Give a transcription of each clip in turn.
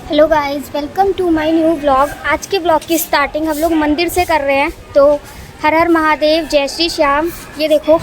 Hello guys, welcome to my new vlog. आज के vlog की स्टार्टिंग हम लोग मंदिर से कर रहे हैं। तो हर हर महादेव, जय श्री श्याम। ये देखो,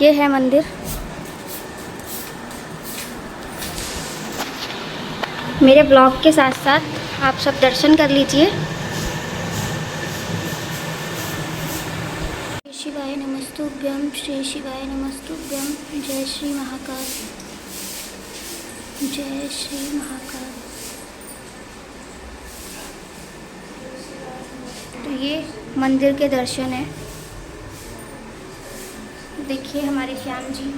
ये है मंदिर। मेरे व्लॉग के साथ साथ आप सब दर्शन कर लीजिए। शिवाय नमस्तुभ्यं, श्री शिवाय नमस्तुभ्यं, जय श्री महाकाल, जय श्री महाकाल। तो ये मंदिर के दर्शन है। देखिए हमारे श्याम जी।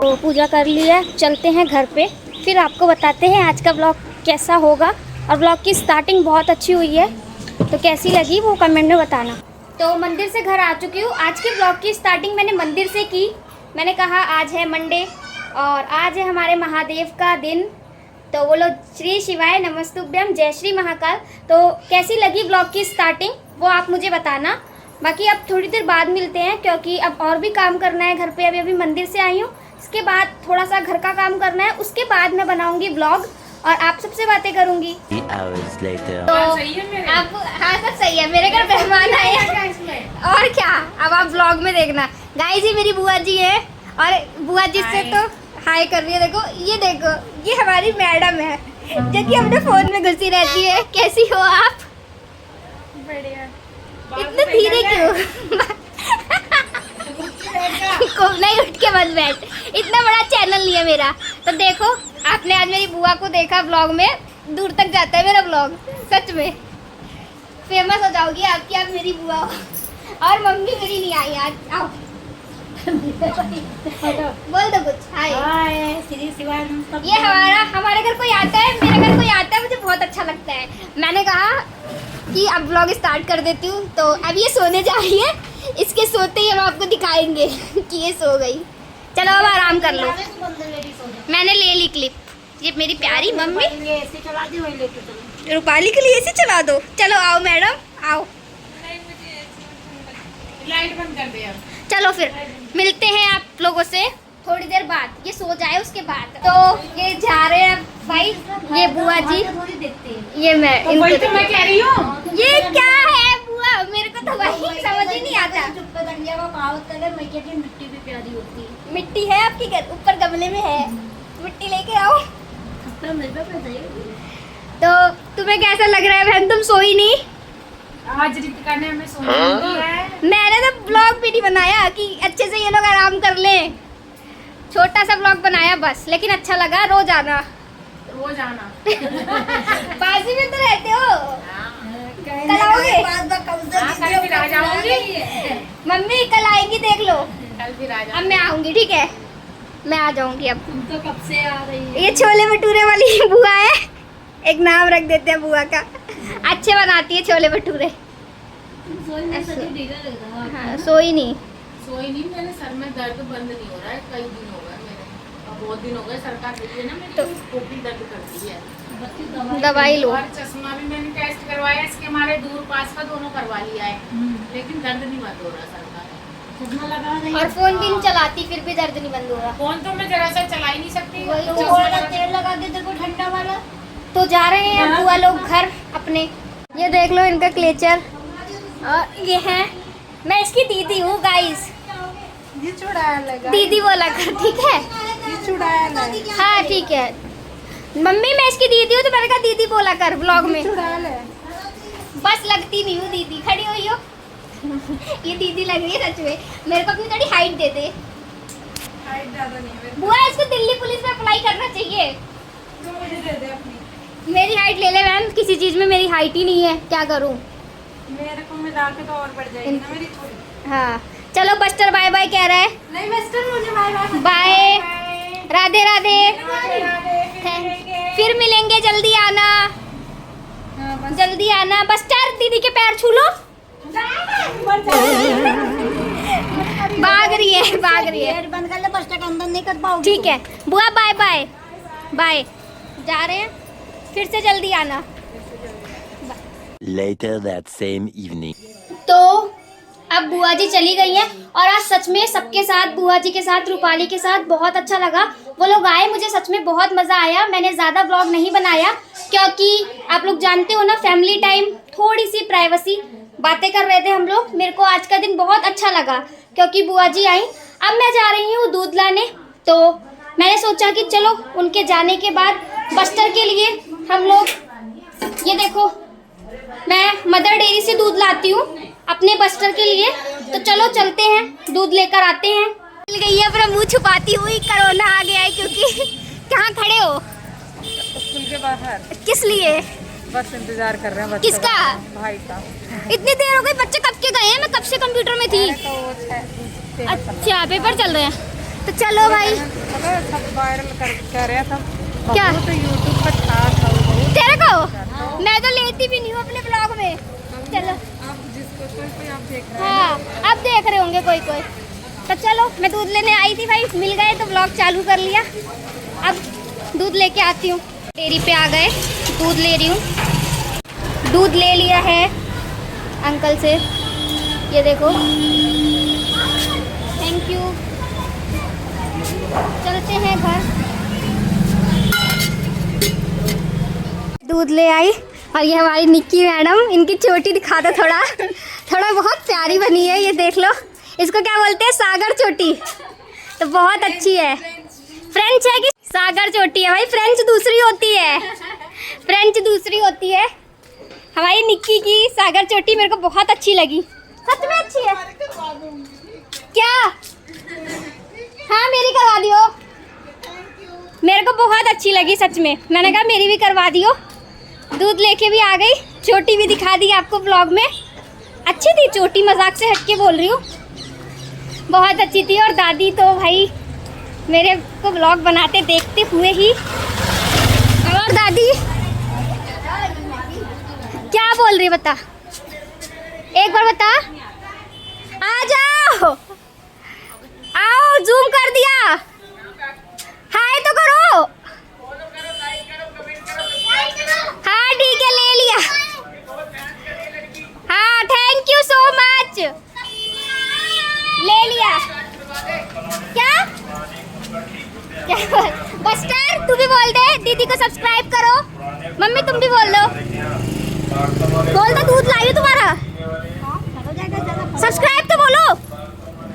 तो पूजा कर लिया, चलते हैं घर पे। फिर आपको बताते हैं आज का ब्लॉग कैसा होगा। और ब्लॉग की स्टार्टिंग बहुत अच्छी हुई है, तो कैसी लगी वो कमेंट में बताना। तो मंदिर से घर आ चुकी हूँ। आज के ब्लॉग की स्टार्टिंग मैंने मंदिर से की। मैंने कहा आज है मंडे और आज है हमारे महादेव का दिन। तो बोलो श्री शिवाय नमस्तुभ्यम, जय श्री महाकाल। तो कैसी लगी ब्लॉग की स्टार्टिंग वो आप मुझे बताना। बाकी अब थोड़ी देर बाद मिलते हैं, क्योंकि अब और भी काम करना है घर पे। अभी मंदिर से आई हूँ, इसके बाद थोड़ा सा घर का काम करना है। उसके बाद मैं बनाऊंगी ब्लॉग और आप सबसे बातें करूंगी। तो आप हाँ सब सही है। मेरे घर मेहमान आए हैं और क्या, अब आप ब्लॉग में देखना। गाइस ये मेरी बुआ जी है और बुआ जी से तो हाय कर रही है। देखो ये हमारी मैडम है जो कि अपने फोन में घुसी रहती है। कैसी हो आप? बढ़िया। इतने धीरे क्यों? नहीं, उठ के मत बैठ। इतना बड़ा चैनल नहीं है मेरा। तो देखो, आपने आज मेरी बुआ को देखा ब्लॉग में, दूर तक जाता है मेरा ब्लॉग। सच में फेमस हो जाओगी आपकी, आप मेरी बुआ हो। और मम्मी मेरी नहीं आई आज। आओ बोल दो कुछ। हाय। ये हमारे घर कोई आता है, मेरे घर कोई आता है, मुझे बहुत अच्छा लगता है। मैंने कहा कि अब ब्लॉग स्टार्ट कर देती हूँ। तो अब ये सोने जा रही है, इसके सोते ही हम आपको दिखाएंगे कि ये सो गई। चलो अब आराम कर लो। मैंने ले ली क्लिप। ये मेरी प्यारी मम्मी। रूपाली के लिए ऐसे चला दो। चलो आओ मैडम, आओ। लाइट बंद कर दे अब। चलो फिर मिलते हैं आप लोगों से थोड़ी देर बाद, ये सो जाए उसके बाद। तो ये जा रहे हैं भाई, ये बुआ जी, ये मैं तो वही तो मैं कह रही हूँ। ये क्या है बुआ, मेरे को तो वही समझ ही नहीं आता। मिट्टी भी प्यारी होती है। मिट्टी है आपके घर? ऊपर गमले में है, मिट्टी लेके आओ। तो तुम्हें कैसा लग रहा है बहन? तुम सोई नहीं? आज रितिका ने हमें सोने नहीं दिया है। मैंने तो ब्लॉग भी नहीं बनाया कि अच्छे से ये लोग आराम कर लें। छोटा सा ब्लॉग बनाया बस, लेकिन अच्छा लगा। रोज आना। बाजी में तो रहते हो। कल आओगे? कल फिर आ जाऊंगी। मम्मी कल आएगी, देख लो। कल फिर आ अब मैं आऊंगी, ठीक है? मैं आ जाऊंगी अब। तुम तो कब से आ रही है? ये छोले भटूरे वाली बुआ है, एक नाम रख देते हैं बुआ का। अच्छे बनाती है छोले भटूरे। हाँ, सोई नहीं। मेरे सर में दर्द बंद नहीं हो रहा है, कई दिन हो गए मेरे। अब बहुत दिन हो गए। सरकार देखिए ना, मेरी तो पोपी दर्द करती है। दवाई लो। और चश्मा भी मैंने टेस्ट करवाया, इसके हमारे दूर पास का दोनों करवा लिया है, लेकिन दर्द नहीं बंद हो रहा। सरकार और फोन भी नहीं चलाती, फिर भी दर्द नहीं बंद हो रहा। फोन तो मैं जरा सा चला ही नहीं सकती। वही तो। चश्मा तेल लगा के देखो, ठंडा वाला। तो जा रहे हैं बुआ लोग घर अपने। ये देख लो इनका क्लेचर। और ये है, मैं इसकी दीदी हूँ गाइस। ये चुड़ाया लगा। दीदी बोला कर, ठीक है? ये चुड़ाया लगा। हाँ ठीक है। मम्मी मैं इसकी दीदी हूँ, तो मैंने कहा दीदी बोला कर ब्लॉग में। चुड़ाया है। बस लगती नहीं हूँ दीदी। खड़ी हुई हो। ये दीदी लग रही है सच में। मेरे को अपनी थोड़ी हाइट दे दे। हाइट ज्यादा नहीं है। बुआ इसको दिल्ली पुलिस में अप्लाई करना चाहिए। तो मुझे दे दे अपनी। मेरी हाइट ले ले बहन, किसी चीज में मेरी हाइट ही नहीं है, क्या करूं। मेरे को मिला के तो और बढ़ जाएगी ना मेरी थोड़ी। हाँ चलो बस्टर बाय बाय कह रहा है। नहीं बस्टर मुझे bye bye. Bye, Radhe Radhe, Radhe. फिर मिलेंगे, जल्दी आना, जल्दी आना। बस्टर दीदी के पैर छू लो। भाग रही है, भाग रही है। गेट बंद कर ले, बस तक अंदर नहीं कर पाओगे। ठीक है बुआ, बाय बाय बाय। जा रहे हैं, फिर से जल्दी आना। Later that same evening. तो अब बुआ जी चली गई हैं और आज सच में सबके साथ, बुआ जी के साथ, रूपाली के साथ बहुत अच्छा लगा। वो लोग आए, मुझे सच में बहुत मज़ा आया। मैंने ज़्यादा व्लॉग नहीं बनाया क्योंकि आप लोग जानते हो ना, फैमिली टाइम, थोड़ी सी प्राइवेसी, बातें कर रहे थे हम लोग। मेरे को आज का दिन बहुत अच्छा लगा क्योंकि बुआ जी आई। अब मैं जा रही हूँ दूध लाने, तो मैंने सोचा कि चलो उनके जाने के बाद बस्टर के लिए हम लोग, ये देखो मैं मदर डेयरी से दूध लाती हूँ अपने बस्टर के लिए, तो चलो चलते हैं, दूध लेकर आते हैं। मिल गई है, अपना मुंह छुपाती हुई, कोरोना आ गया है क्योंकि कहाँ खड़े हो? स्कूल के बाहर। किस लिए? बस इंतजार कर रहे हैं बच्चों किसका? का। भाई का। इतनी देर हो गई, बच्चे कब के गए हैं? मैं कब से कंप्यूटर में थी। तो वो अच्छा पेपर चल रहे हैं, तो चलो भाई। सब वायरल कर रहे थे। क्या? तो यूट्यूब पर था तेरे को मैं तो लेती भी नहीं हूँ अपने ब्लॉग में। चलो आप जिसको कोई आप देख रहे हाँ, अब देख रहे होंगे कोई कोई। तो चलो, मैं दूध लेने आई थी भाई, मिल गए तो ब्लॉग चालू कर लिया। अब दूध लेके आती हूँ। डेयरी पे आ गए, दूध ले रही हूँ। दूध ले लिया है अंकल से, ये देखो, थैंक यू। चलते हैं घर। दूध ले आई और ये हमारी निक्की मैडम, इनकी चोटी दिखा दो थोड़ा, थोड़ा बहुत प्यारी बनी है, ये देख लो। इसको क्या बोलते हैं? सागर चोटी। तो बहुत अच्छी है। फ्रेंच है कि सागर चोटी है भाई? फ्रेंच दूसरी होती है, फ्रेंच दूसरी होती है। हमारी निक्की की सागर चोटी मेरे को बहुत अच्छी लगी, सच में अच्छी है। क्या? हाँ मेरी करवा दियो, मेरे को बहुत अच्छी लगी सच में। मैंने कहा मेरी भी करवा दियो। दूध लेके भी आ गई, चोटी भी दिखा दी आपको ब्लॉग में। अच्छी थी चोटी, मजाक से हट के बोल रही हूँ, बहुत अच्छी थी। और दादी तो भाई मेरे को ब्लॉग बनाते देखते हुए ही। और दादी क्या बोल रही, बता एक बार बता। आ जाओ, आओ, जूम कर दिया, हाय तो करो। हाँ ठीक है, ले लिया। हाँ थैंक यू सो मच, ले लिया। क्या क्या बस्टर, तू भी बोल दे, दीदी को सब्सक्राइब करो। मम्मी तुम भी बोल दो, बोल दो दूध लाई तुम्हारा, सब्सक्राइब तो बोलो।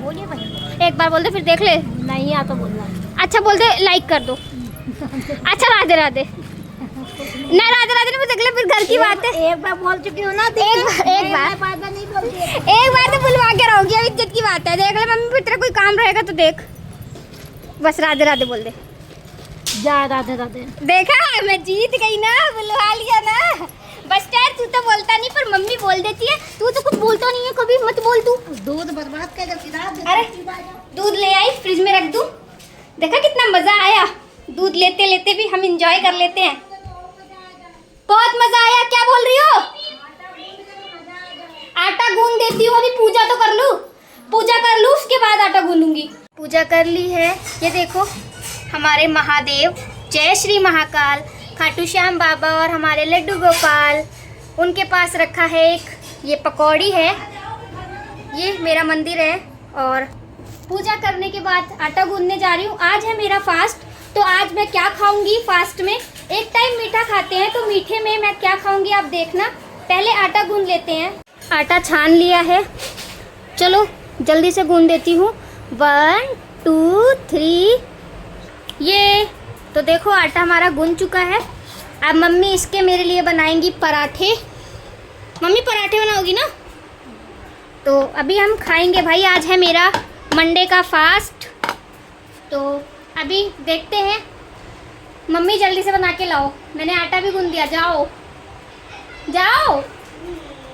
बोलिए भाई, एक बार बोल दे, फिर देख ले। नहीं आ तो बोलना। अच्छा बोल दे, लाइक कर दो। अच्छा राधे राधे ना, राधे राधे ने देख ले, फिर घर की बात है। एक बार बोल चुकी हूँ ना, एक बार नहीं बोलती है। एक बार तो बुलवा के रहोगी, अब इज्जत की बात है। देख ले मम्मी, फिर तेरा कोई काम रहेगा तो देख, बस राधे राधे बोल दे। जा राधे राधे। देखा, मैं जीत गई ना, बुलवा लिया ना। बस यार तू तो बोलता नहीं, पर मम्मी बोल देती है। तू तो कुछ बोलता नहीं है कभी, मत बोल तू। दूध बर्बाद कर देती है। अरे दूध ले आई, फ्रिज में रख दूं। देखा कितना मजा आया, दूध लेते लेते भी हम इंजॉय कर लेते हैं। बहुत मजा आया। क्या बोल रही हो? आटा गूंद देती हूँ, अभी पूजा तो कर लूँ, पूजा कर लूँ, उसके बाद आटा गूंदूंगी। पूजा कर ली है। ये देखो हमारे महादेव, जय श्री महाकाल, खाटू श्याम बाबा और हमारे लड्डू गोपाल, उनके पास रखा है एक ये पकौड़ी है। ये मेरा मंदिर है। और पूजा करने के बाद आटा गूंदने जा रही हूँ। आज है मेरा फास्ट, तो आज मैं क्या खाऊंगी फास्ट में। एक टाइम मीठा खाते हैं, तो मीठे में मैं क्या खाऊंगी आप देखना। पहले आटा गूंद लेते हैं। आटा छान लिया है, चलो जल्दी से गूंद देती हूँ। 1 2 3। ये तो देखो आटा हमारा गूंद चुका है। अब मम्मी इसके मेरे लिए बनाएंगी पराठे। मम्मी पराठे बनाओगी ना, तो अभी हम खाएंगे भाई। आज है मेरा मंडे का फास्ट, तो अभी देखते हैं मम्मी जल्दी से बना के लाओ, मैंने आटा भी गूंद दिया। जाओ जाओ,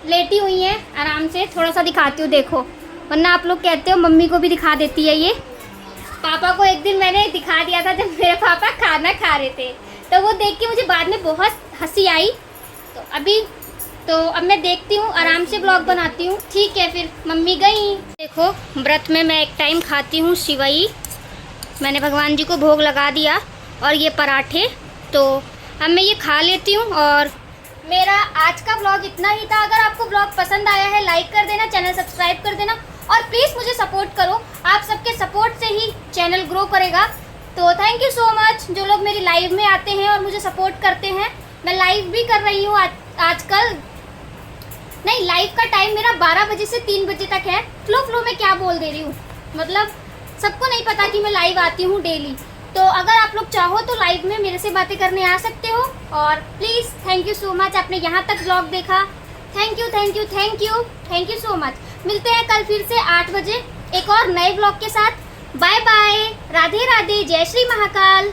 लेटी हुई हैं आराम से। थोड़ा सा दिखाती हूँ देखो, वरना आप लोग कहते हो मम्मी को भी दिखा देती है ये। पापा को एक दिन मैंने दिखा दिया था जब मेरे पापा खाना खा रहे थे, तो वो देख के मुझे बाद में बहुत हंसी आई। तो अब मैं देखती हूँ, आराम से ब्लॉग बनाती हूँ। ठीक है फिर, मम्मी गई। देखो व्रत में मैं एक टाइम खाती हूँ सिवई, मैंने भगवान जी को भोग लगा दिया, और ये पराठे। तो अब मैं ये खा लेती हूँ। और मेरा आज का ब्लॉग इतना ही था। अगर आपको ब्लॉग पसंद आया है लाइक कर देना, चैनल सब्सक्राइब कर देना, और प्लीज़ मुझे सपोर्ट करो। आप सबके सपोर्ट से ही चैनल ग्रो करेगा। तो थैंक यू सो मच जो लोग मेरी लाइव में आते हैं और मुझे सपोर्ट करते हैं। मैं लाइव भी कर रही हूँ आजकल। नहीं, लाइव का टाइम मेरा 12 बजे से 3 बजे तक है। फ्लो में क्या बोल दे रही हूँ, मतलब सबको नहीं पता कि मैं लाइव आती हूँ डेली। तो अगर आप लोग चाहो तो लाइव में मेरे से बातें करने आ सकते हो। और please thank you so much, आपने यहाँ तक ब्लॉग देखा। Thank you thank you thank you thank you so much. मिलते हैं कल फिर से 8 बजे एक और नए ब्लॉग के साथ। बाय बाय, राधे राधे, जय श्री महाकाल।